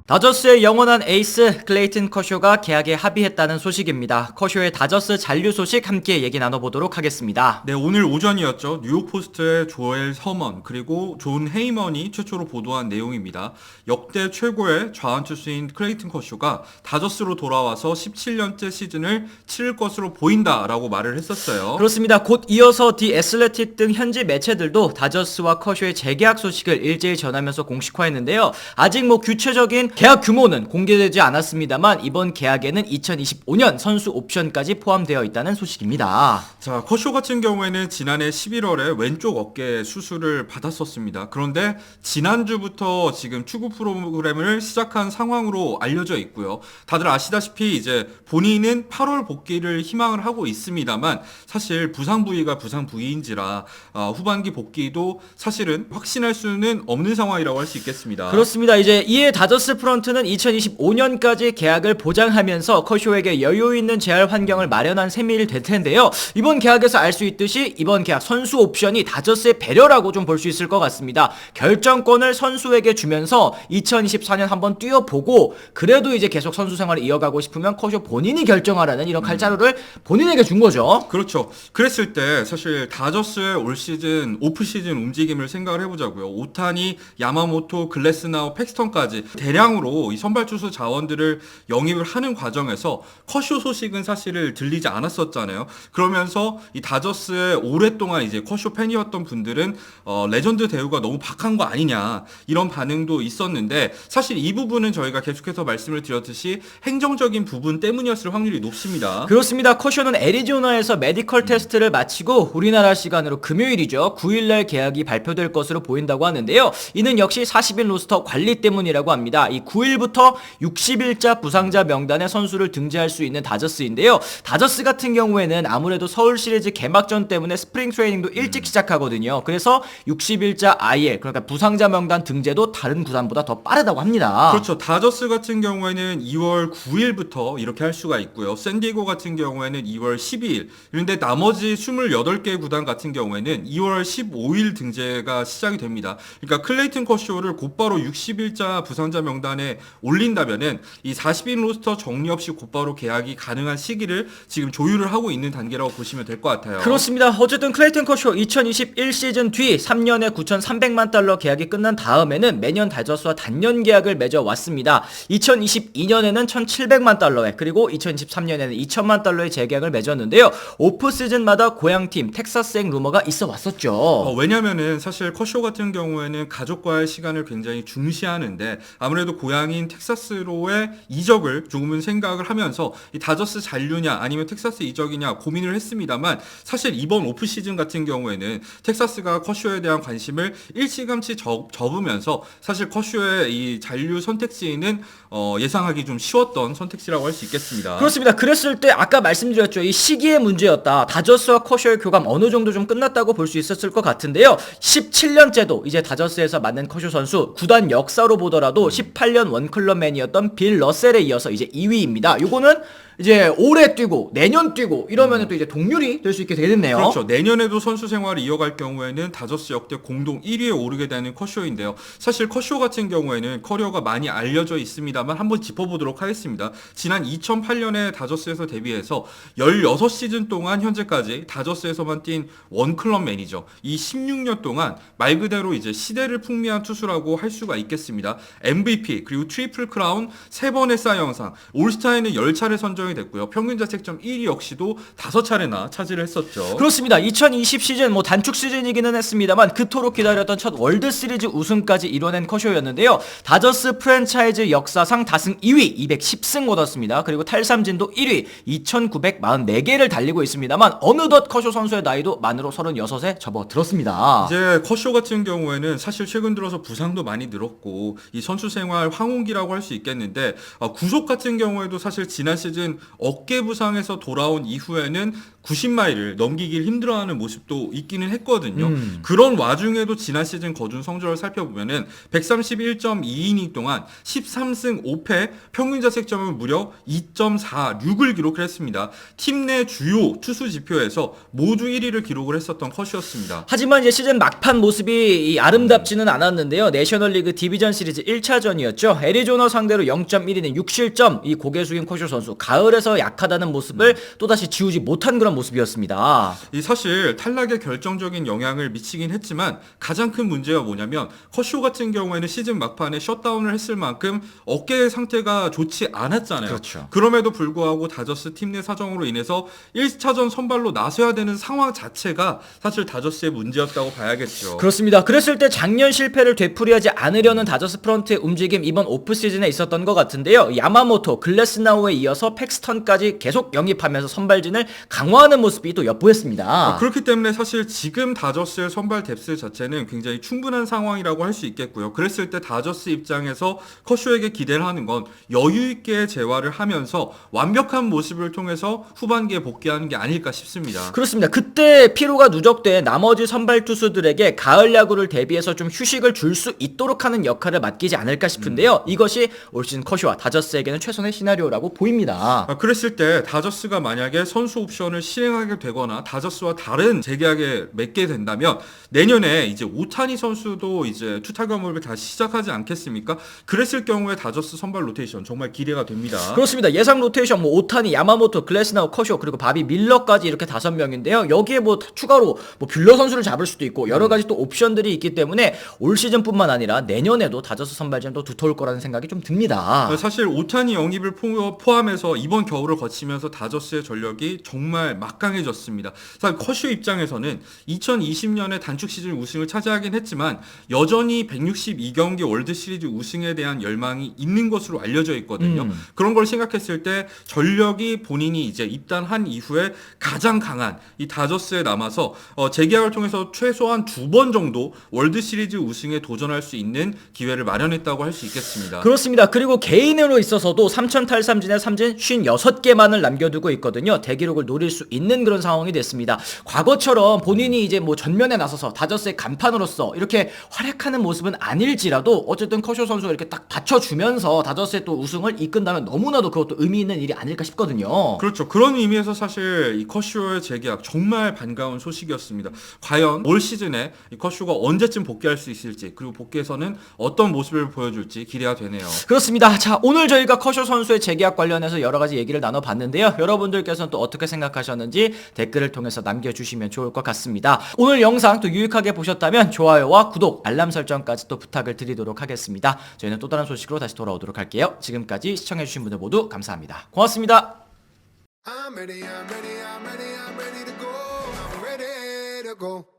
다저스의 영원한 에이스 클레이튼 커쇼가 계약에 합의했다는 소식입니다. 커쇼의 다저스 잔류 소식 함께 얘기 나눠보도록 하겠습니다. 네, 오늘 오전이었죠. 뉴욕포스트의 조엘 서먼 그리고 존 헤이먼이 최초로 보도한 내용입니다. 역대 최고의 좌완투수인 클레이튼 커쇼가 다저스로 돌아와서 17년째 시즌을 치를 것으로 보인다라고 말을 했었어요. 그렇습니다. 곧 이어서 디 애슬레틱 등 현지 매체들도 다저스와 커쇼의 재계약 소식을 일제히 전하면서 공식화했는데요. 아직 구체적인 계약 규모는 공개되지 않았습니다만 이번 계약에는 2025년 선수 옵션까지 포함되어 있다는 소식입니다. 자, 커쇼 같은 경우에는 지난해 11월에 왼쪽 어깨 수술을 받았었습니다. 그런데 지난주부터 지금 축구 프로그램을 시작한 상황으로 알려져 있고요. 다들 아시다시피 이제 본인은 8월 복귀를 희망을 하고 있습니다만 사실 부상 부위가 부상 부위인지라 후반기 복귀도 사실은 확신할 수는 없는 상황이라고 할 수 있겠습니다. 그렇습니다. 이제 이에 다저스 프런트는 2025년까지 계약을 보장하면서 커쇼에게 여유 있는 재활 환경을 마련한 셈이 될 텐데요. 이번 계약에서 알 수 있듯이 이번 계약 선수 옵션이 다저스의 배려라고 좀 볼 수 있을 것 같습니다. 결정권을 선수에게 주면서 2024년 한번 뛰어보고 그래도 이제 계속 선수 생활을 이어가고 싶으면 커쇼 본인이 결정하라는 이런 칼자루를 본인에게 준 거죠. 그렇죠. 그랬을 때 사실 다저스의 올 시즌 오프 시즌 움직임을 생각을 해보자고요. 오타니, 야마모토, 글래스나우, 팩스턴까지 대량으로 이 선발 투수 자원들을 영입을 하는 과정에서 커쇼 소식은 사실을 들리지 않았었잖아요. 그러면서 이 다저스의 오랫동안 이제 커쇼 팬이었던 분들은 레전드 대우가 너무 박한 거 아니냐 이런 반응도 있었는데 사실 이 부분은 저희가 계속해서 말씀을 드렸듯이 행정적인 부분 때문이었을 확률이 높습니다. 그렇습니다. 커쇼는 애리조나에서 메디컬 테스트를 마치고 우리나라 시간으로 금요일이죠. 9일날 계약이 발표될 것으로 보인다고 하는데요. 이는 역시 40인 로스터 관리 때문이라고 합니다. 이 9일부터 60일자 부상자 명단에 선수를 등재할 수 있는 다저스인데요. 다저스 같은 경우에는 아무래도 서울 시리즈 개막전 때문에 스프링 트레이닝도 일찍 시작하거든요. 그래서 60일자 IL 그러니까 부상자 명단 등재도 다른 구단보다 더 빠르다고 합니다. 그렇죠. 다저스 같은 경우에는 2월 9일부터 이렇게 할 수가 있고요. 샌디에고 같은 경우에는 2월 12일. 그런데 나머지 28개 구단 같은 경우에는 2월 15일 등재가 시작이 됩니다. 그러니까 클레이튼 커쇼를 곧바로 60일자 부상자 명단에 올린다면은 이 40인 로스터 정리 없이 곧바로 계약이 가능한 시기를 지금 조율을 하고 있는 단계라고 보시면 될 것 같아요. 그렇습니다. 어쨌든 클레이튼 커쇼 2021 시즌 뒤 3년에 9,300만 달러 계약이 끝난 다음에는 매년 다저스와 단년 계약을 맺어왔습니다. 2022년에는 1,700만 달러에 그리고 2023년에는 2,000만 달러의 재계약을 맺었는데요. 오프 시즌마다 고향팀 텍사스행 루머가 있어 왔었죠. 왜냐면은 사실 커쇼 같은 경우에는 가족과의 시간을 굉장히 중시하는데 아무래도 고향인 텍사스로의 이적을 조금은 생각을 하면서 이 다저스 잔류냐 아니면 텍사스 이적이냐 고민을 했습니다만 사실 이번 오프 시즌 같은 경우에는 텍사스가 커쇼에 대한 관심을 일찌감치 접으면서 사실 커쇼의 이 잔류 선택지는 예상하기 좀 쉬웠던 선택지라고 할 수 있겠습니다. 그렇습니다. 그랬을 때 아까 말씀드렸죠. 이 시기의 문제였다. 다저스와 커쇼의 교감 어느 정도 좀 끝났다고 볼 수 있었을 것 같은데요. 17년째도 이제 다저스에서 만난 커쇼 선수 구단 역사로 보더라도 18년 원클럽맨이었던 빌 러셀에 이어서 이제 2위입니다. 요거는 이제 올해 뛰고 내년 뛰고 이러면 또 이제 동률이 될 수 있게 되겠네요. 그렇죠. 내년에도 선수 생활을 이어갈 경우에는 다저스 역대 공동 1위에 오르게 되는 커쇼인데요. 사실 커쇼 같은 경우에는 커리어가 많이 알려져 있습니다만 한번 짚어보도록 하겠습니다. 지난 2008년에 다저스에서 데뷔해서 16시즌 동안 현재까지 다저스에서만 뛴 원클럽맨이죠. 이 16년 동안 말 그대로 이제 시대를 풍미한 투수라고 할 수가 있겠습니다. MVP 그리고 트리플 크라운 3번의 사 영상, 올스타에는 10차례 선정이 됐고요. 평균 자책점 1위 역시도 5차례나 차지를 했었죠. 그렇습니다. 2020 시즌 단축 시즌이기는 했습니다만 그토록 기다렸던 첫 월드 시리즈 우승까지 이뤄낸 커쇼였는데요. 다저스 프랜차이즈 역사상 다승 2위 210승 거뒀습니다. 그리고 탈삼진도 1위 2,944개를 달리고 있습니다만 어느덧 커쇼 선수의 나이도 만으로 36에 접어들었습니다. 이제 커쇼 같은 경우에는 사실 최근 들어서 부상도 많이 늘었고 이 선수 생활 황혼기라고 할 수 있겠는데 구속 같은 경우에도 사실 지난 시즌 어깨 부상에서 돌아온 이후에는 90마일을 넘기길 힘들어하는 모습도 있기는 했거든요. 그런 와중에도 지난 시즌 거둔 성적을 살펴보면은 131.2이닝 동안 13승 5패, 평균 자책점은 무려 2.46을 기록을 했습니다. 팀 내 주요 투수 지표에서 모두 1위를 기록을 했었던 컷이었습니다. 하지만 이제 시즌 막판 모습이 아름답지는 않았는데요. 내셔널리그 디비전 시리즈 1차전이었죠. 애리조나 상대로 0.1이닝 6실점, 이 고개 숙인 커쇼 선수 가을에서 약하다는 모습을 또다시 지우지 못한 그런 모습이었습니다. 이 사실 탈락에 결정적인 영향을 미치긴 했지만 가장 큰 문제가 뭐냐면 컷쇼 같은 경우에는 시즌 막판에 셧다운을 했을 만큼 어깨 상태가 좋지 않았잖아요. 그렇죠. 그럼에도 불구하고 다저스 팀 내 사정으로 인해서 1차전 선발로 나서야 되는 상황 자체가 사실 다저스의 문제였다고 봐야겠죠. 그렇습니다. 그랬을 때 작년 실패를 되풀이하지 않으려는 다저스 프런트의 움직임 이번 오프시즌에 있었던 것 같은데요. 야마모토, 글래스나우에 이어서 팩스턴까지 계속 영입하면서 선발진을 강화하는 모습이 또 엿보였습니다. 그렇기 때문에 사실 지금 다저스의 선발 뎁스 자체는 굉장히 충분한 상황이라고 할 수 있겠고요. 그랬을 때 다저스 입장에서 커쇼에게 기대를 하는 건 여유 있게 재활을 하면서 완벽한 모습을 통해서 후반기에 복귀하는 게 아닐까 싶습니다. 그렇습니다. 그때 피로가 누적된 나머지 선발 투수들에게 가을 야구를 대비해서 좀 휴식을 줄 수 있도록 하는 역할을 맡기지 않을까 싶은데요. 이것이 올 시즌 커쇼와 다저스에게는 최선의 시나리오라고 보입니다. 그랬을 때 다저스가 만약에 선수 옵션을 실행하게 되거나 다저스와 다른 재계약에 맺게 된다면 내년에 이제 오타니 선수도 이제 투타 경험을 다시 시작하지 않겠습니까? 그랬을 경우에 다저스 선발 로테이션 정말 기대가 됩니다. 그렇습니다. 예상 로테이션 뭐 오타니, 야마모토, 글래스나우, 커쇼 그리고 바비 밀러까지 이렇게 5명인데요. 여기에 뭐 추가로 뭐 뷰러 선수를 잡을 수도 있고 여러 가지 또 옵션들이 있기 때문에 올 시즌뿐만 아니라 내년에도 다저스 선발진도 두터울 거라는 생각이 좀 듭니다. 사실 오타니 영입을 포함해서 이번 겨울을 거치면서 다저스의 전력이 정말 막강해졌습니다. 사실 커쇼 입장에서는 2020년에 단축 시즌 우승을 차지하긴 했지만 여전히 162경기 월드시리즈 우승에 대한 열망이 있는 것으로 알려져 있거든요. 그런 걸 생각했을 때 전력이 본인이 이제 입단한 이후에 가장 강한 이 다저스에 남아서 재계약을 통해서 최소한 2번 정도 월드시리즈 우승에 도전할 수 있는 기회를 마련했다고 할 수 있겠습니다. 그렇습니다. 그리고 개인으로 있어서도 3천 탈삼진에 삼진 56개만을 남겨두고 있거든요. 대기록을 노릴 수 있는 그런 상황이 됐습니다. 과거처럼 본인이 이제 뭐 전면에 나서서 다저스의 간판으로서 이렇게 활약하는 모습은 아닐지라도 어쨌든 커쇼 선수가 이렇게 딱 받쳐주면서 다저스의 또 우승을 이끈다면 너무나도 그것도 의미 있는 일이 아닐까 싶거든요. 그렇죠. 그런 의미에서 사실 이 커쇼의 재계약 정말 반가운 소식이었습니다. 과연 올 시즌에 이 커쇼가 언제쯤 복귀할 수 있을지 그리고 복귀해서는 어떤 모습을 보여줄지 기대가 되네요. 그렇습니다. 자, 오늘 저희가 커쇼 선수의 재계약 관련해서 여러 가지 얘기를 나눠봤는데요. 여러분들께서는 또 어떻게 생각하셨는지 댓글을 통해서 남겨주시면 좋을 것 같습니다. 오늘 영상 또 유익하게 보셨다면 좋아요와 구독, 알람 설정까지 또 부탁을 드리도록 하겠습니다. 저희는 또 다른 소식으로 다시 돌아오도록 할게요. 지금까지 시청해주신 분들 모두 감사합니다. 고맙습니다. I'm ready to go. I'm ready to go.